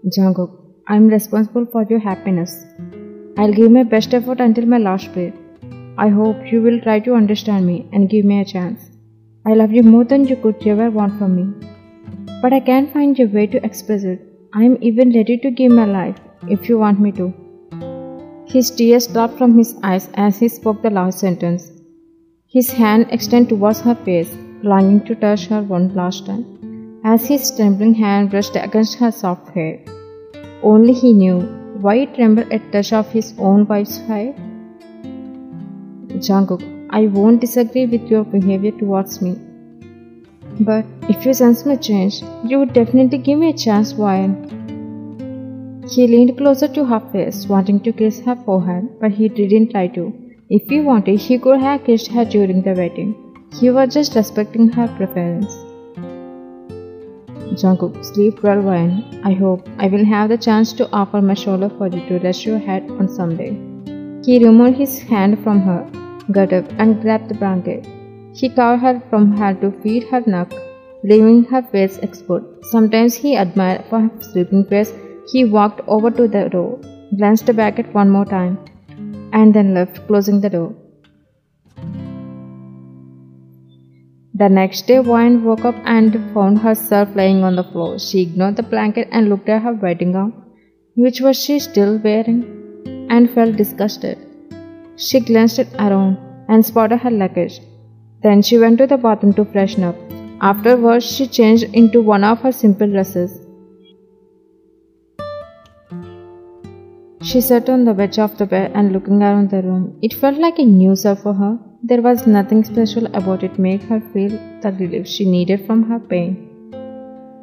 Jungkook, I'm responsible for your happiness. I'll give my best effort until my last breath. I hope you will try to understand me and give me a chance. I love you more than you could ever want from me. But I can't find a way to express it. I'm even ready to give my life if you want me to. His tears dropped from his eyes as he spoke the last sentence. His hand extended towards her face, longing to touch her one last time, as his trembling hand brushed against her soft hair. Only he knew why it trembled at touch of his own wife's hair. Jungkook, I won't disagree with your behavior towards me. But if you sense my change, you would definitely give me a chance, Ryan. He leaned closer to her face, wanting to kiss her forehead, but he didn't try to. If he wanted, he could have kissed her during the wedding. He was just respecting her preference. Jungkook, sleep well, Ryan. I hope I will have the chance to offer my shoulder for you to rest your head on someday. He removed his hand from her, got up and grabbed the blanket. He covered her from head to feed her neck, leaving her face exposed. Sometimes he admired for her sleeping face. He walked over to the door, glanced back at one more time, and then left, closing the door. The next day, Wine woke up and found herself lying on the floor. She ignored the blanket and looked at her wedding gown, which was she still wearing, and felt disgusted. She glanced around and spotted her luggage. Then she went to the bathroom to freshen up. Afterwards, she changed into one of her simple dresses. She sat on the edge of the bed and looking around the room. It felt like a new self for her. There was nothing special about it made her feel the relief she needed from her pain.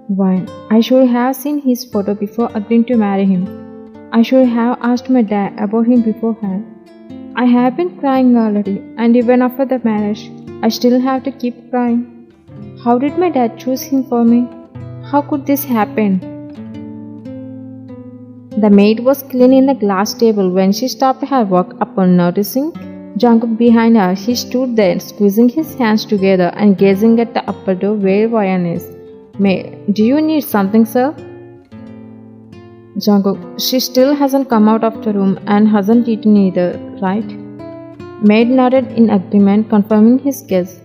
Why? I should have seen his photo before agreeing to marry him. I should have asked my dad about him beforehand. I have been crying already, and even after the marriage, I still have to keep crying. How did my dad choose him for me? How could this happen? The maid was cleaning the glass table when she stopped her work upon noticing Jungkook behind her. He stood there, squeezing his hands together and gazing at the upper door where Ryan is. Maid, do you need something, sir? Jungkook, she still hasn't come out of the room and hasn't eaten either, right? Maid nodded in agreement, confirming his guess.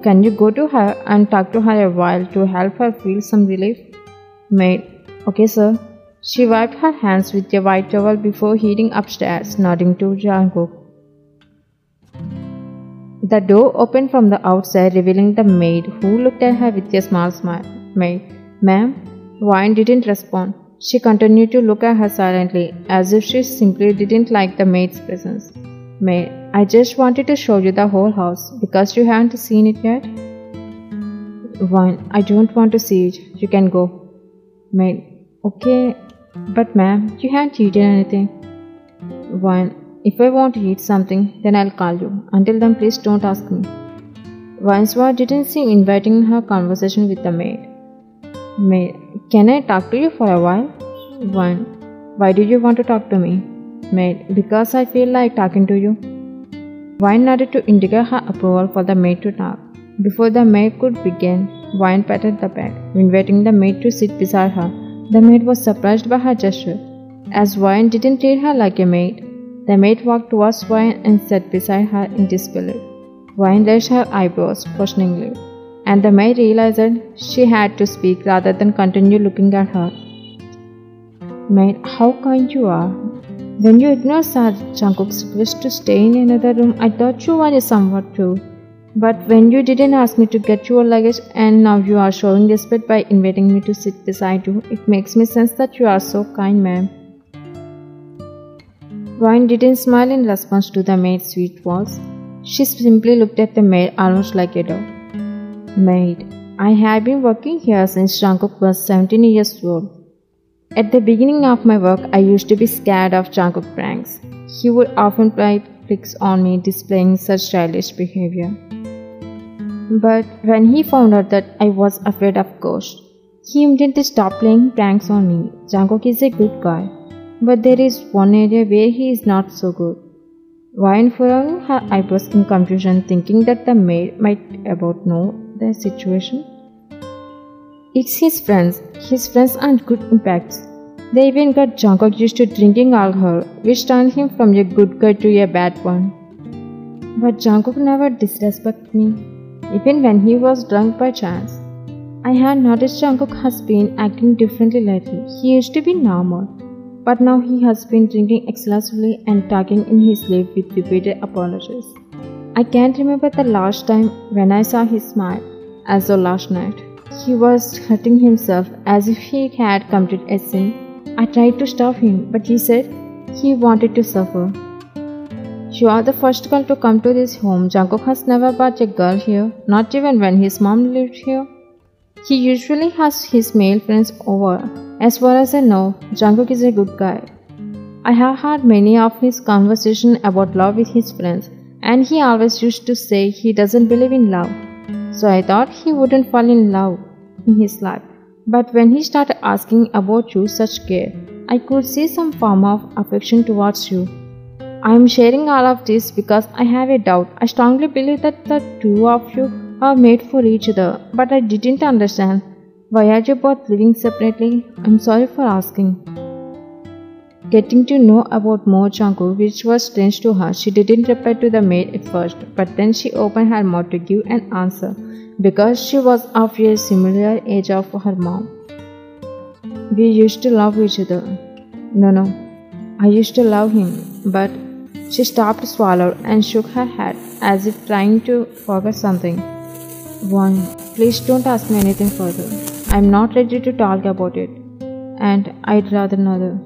Can you go to her and talk to her a while to help her feel some relief? Maid, okay, sir. She wiped her hands with a white towel before heading upstairs, nodding to Jungkook. The door opened from the outside, revealing the maid, who looked at her with a small smile. Maid, ma'am? Wine didn't respond. She continued to look at her silently, as if she simply didn't like the maid's presence. Maid, I just wanted to show you the whole house, because you haven't seen it yet. Wine, I don't want to see it. You can go. Maid, okay, but ma'am, you haven't eaten anything. Wine, if I want to eat something, then I'll call you. Until then, please don't ask me. Wine's wife didn't seem inviting in her conversation with the maid. Maid, can I talk to you for a while? Wine, why do you want to talk to me? Maid, because I feel like talking to you. Wine nodded to indicate her approval for the maid to talk. Before the maid could begin, Wine patted the bed, inviting the maid to sit beside her. The maid was surprised by her gesture. As Wine didn't treat her like a maid, the maid walked towards Wine and sat beside her in disbelief. Wine raised her eyebrows questioningly, and the maid realized that she had to speak rather than continue looking at her. Maid, how kind you are. When you ignored Jungkook's request to stay in another room, I thought you were somewhat too. But when you didn't ask me to get your luggage and now you are showing respect by inviting me to sit beside you, it makes me sense that you are so kind, ma'am. Wine didn't smile in response to the maid's sweet words. She simply looked at the maid almost like a dog. Maid, I have been working here since Jungkook was 17 years old. At the beginning of my work, I used to be scared of Jungkook pranks. He would often play tricks on me, displaying such childish behavior. But when he found out that I was afraid of ghosts, he immediately stopped playing pranks on me. Jungkook is a good guy, but there is one area where he is not so good. Wine furrowed her eyebrows in confusion, thinking that the maid might about know the situation. It's his friends. His friends aren't good impacts. They even got Jungkook used to drinking alcohol, which turned him from a good guy to a bad one. But Jungkook never disrespected me, even when he was drunk by chance. I had noticed Jungkook has been acting differently lately. He used to be normal, but now he has been drinking excessively and talking in his sleep with repeated apologies. I can't remember the last time when I saw his smile, as though last night. He was hurting himself as if he had committed a sin. I tried to stop him, but he said he wanted to suffer. You are the first girl to come to this home. Jungkook has never brought a girl here, not even when his mom lived here. He usually has his male friends over. As far as I know, Jungkook is a good guy. I have heard many of his conversations about love with his friends, and he always used to say he doesn't believe in love. So I thought he wouldn't fall in love in his life. But when he started asking about you such care, I could see some form of affection towards you. I am sharing all of this because I have a doubt. I strongly believe that the two of you are made for each other, but I didn't understand. Why are you both living separately? I'm sorry for asking. Getting to know about more Jungkook, which was strange to her, she didn't reply to the maid at first, but then she opened her mouth to give an answer, because she was of a similar age of her mom. We used to love each other. No, I used to love him, but she stopped, swallowed, and shook her head as if trying to forget something. One, please don't ask me anything further. I'm not ready to talk about it, and I'd rather neither.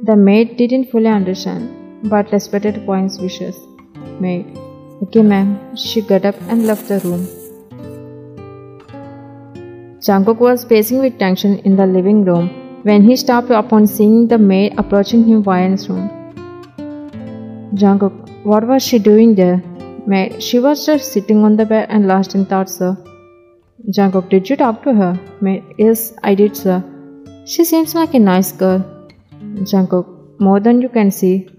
The maid didn't fully understand, but respected Quine's wishes. Maid, okay ma'am. She got up and left the room. Jungkook was pacing with tension in the living room when he stopped upon seeing the maid approaching him via his room. Jungkook, what was she doing there? Maid, she was just sitting on the bed and lost in thought, sir. Jungkook, did you talk to her? Maid, yes, I did, sir. She seems like a nice girl. Jungkook, more than you can see.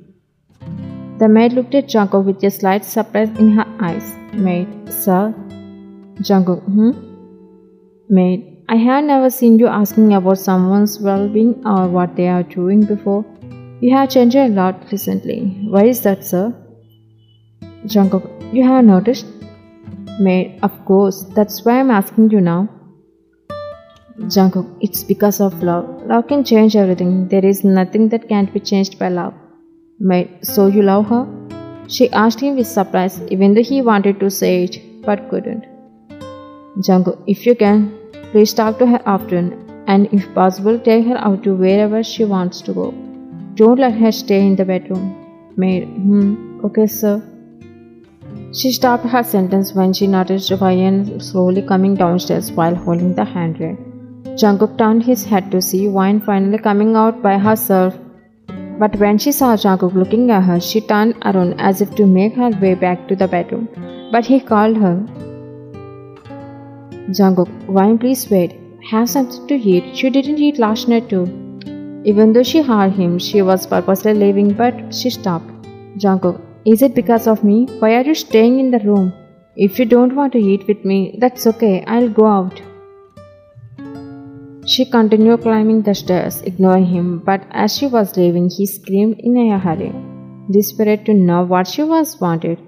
The maid looked at Jungkook with a slight surprise in her eyes. Maid, sir? Jungkook, Maid, I have never seen you asking about someone's well-being or what they are doing before. You have changed a lot recently. Why is that, sir? Jungkook, you have noticed? Maid, of course, that's why I'm asking you now. Jungkook, it's because of love. Love can change everything. There is nothing that can't be changed by love. Maid, so you love her? She asked him with surprise, even though he wanted to say it, but couldn't. Jungkook, if you can, please talk to her often, and if possible, take her out to wherever she wants to go. Don't let her stay in the bedroom. Maid, okay, sir. She stopped her sentence when she noticed Ryan slowly coming downstairs while holding the handrail. Jungkook turned his head to see Wine finally coming out by herself. But when she saw Jungkook looking at her, she turned around as if to make her way back to the bedroom. But he called her. Jungkook, Wine, please wait. Have something to eat. You didn't eat last night too. Even though she heard him, she was purposely leaving, but she stopped. Jungkook, is it because of me? Why are you staying in the room? If you don't want to eat with me, that's okay. I'll go out. She continued climbing the stairs, ignoring him, but as she was leaving, he screamed in a hurry, desperate to know what she was wanted.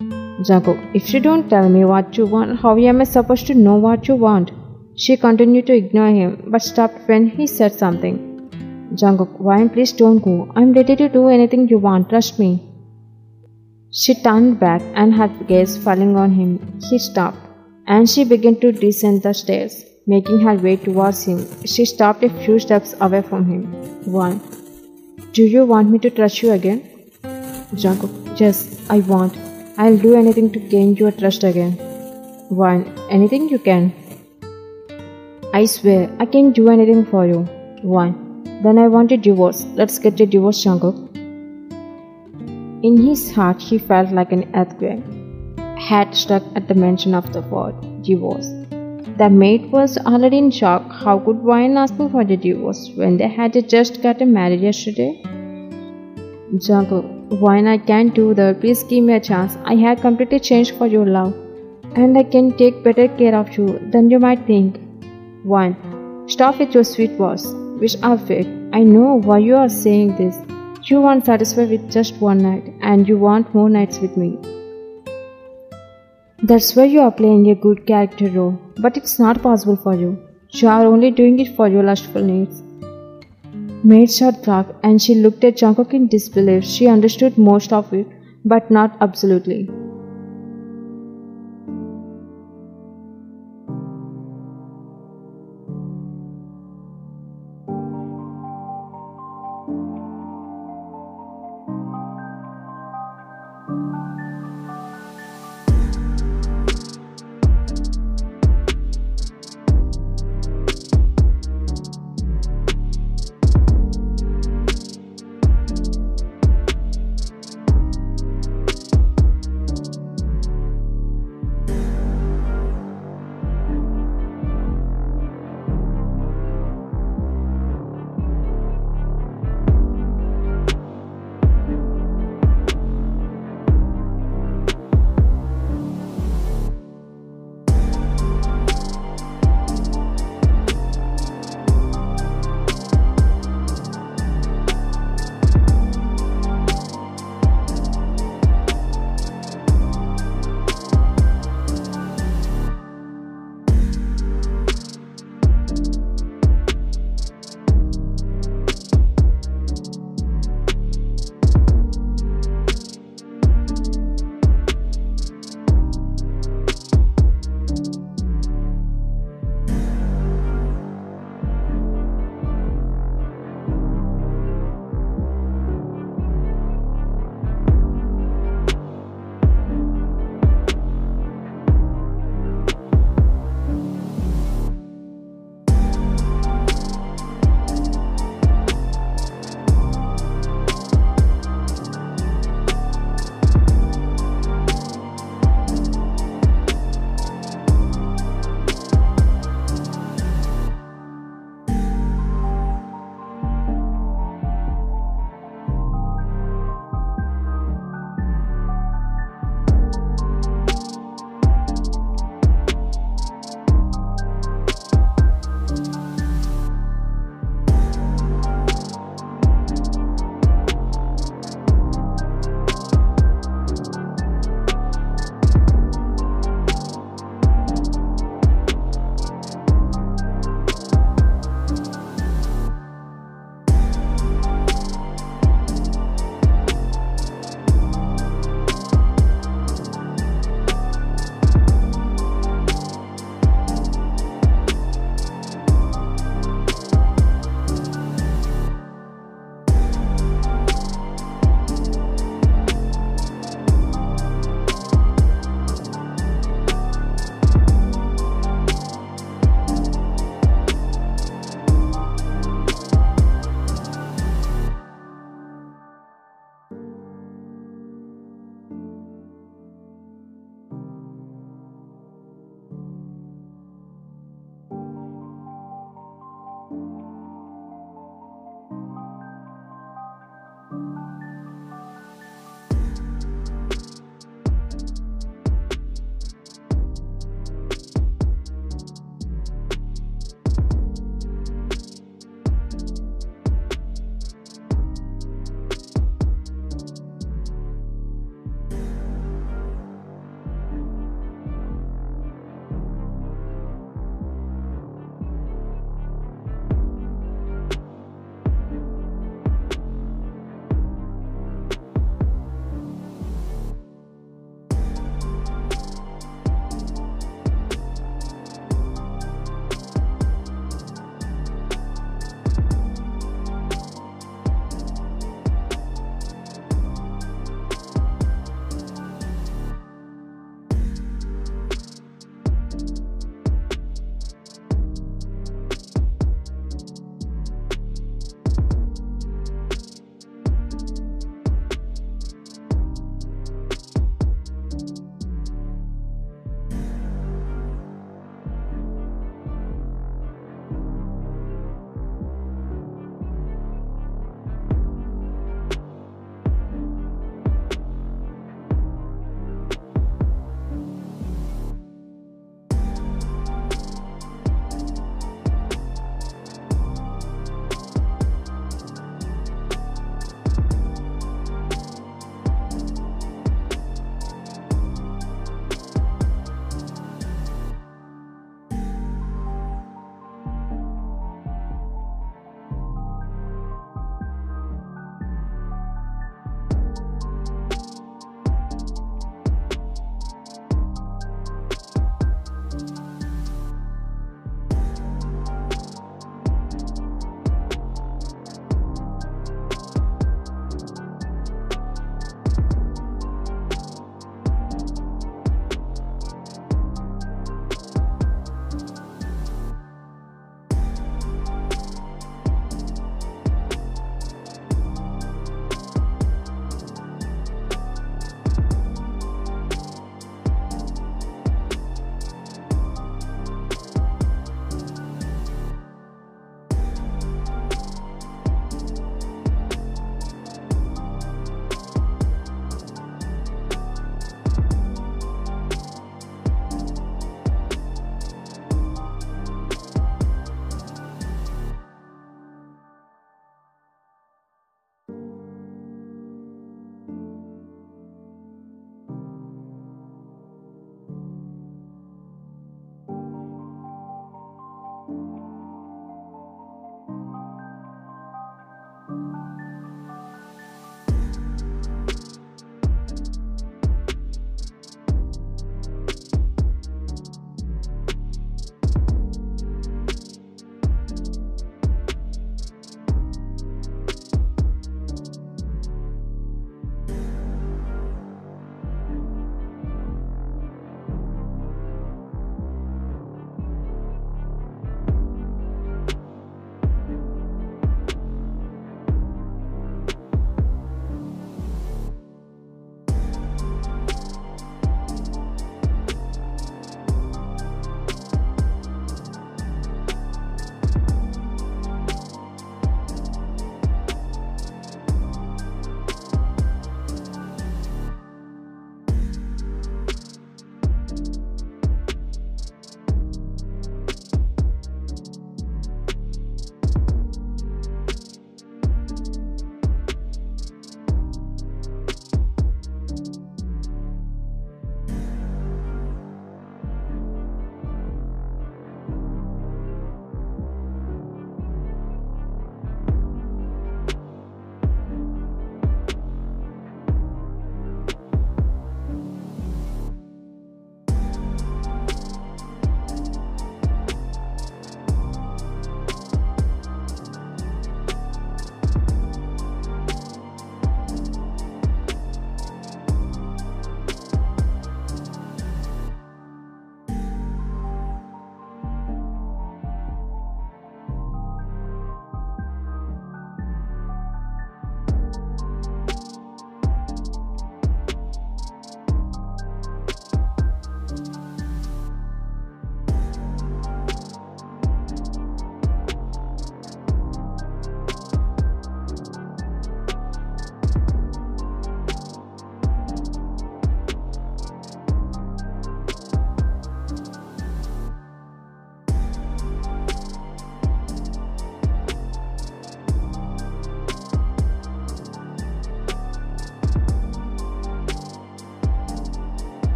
Jungkook, if you don't tell me what you want, how am I supposed to know what you want? She continued to ignore him, but stopped when he said something. Jungkook, Wine, please don't go. I'm ready to do anything you want, trust me. She turned back and her gaze falling on him. He stopped, and she began to descend the stairs, making her way towards him. She stopped a few steps away from him. Wine, do you want me to trust you again? Jungkook, yes, I want. I'll do anything to gain your trust again. Wine, anything you can. I swear, I can do anything for you. Wine, then I want a divorce. Let's get a divorce, Jungkook. In his heart, he felt like an earthquake had struck at the mention of the word divorce. The maid was already in shock. How could Wine ask him for the divorce when they had just gotten married yesterday? Jungkook, Wine, I can't do that. Please give me a chance. I have completely changed for your love, and I can take better care of you than you might think. Wine, stop with your sweet words. which are fake. I know why you are saying this. You aren't satisfied with just one night, and you want more nights with me. That's why you are playing a good character role, but it's not possible for you. You are only doing it for your lustful needs. Maid shot back, and she looked at Jungkook in disbelief. She understood most of it, but not absolutely.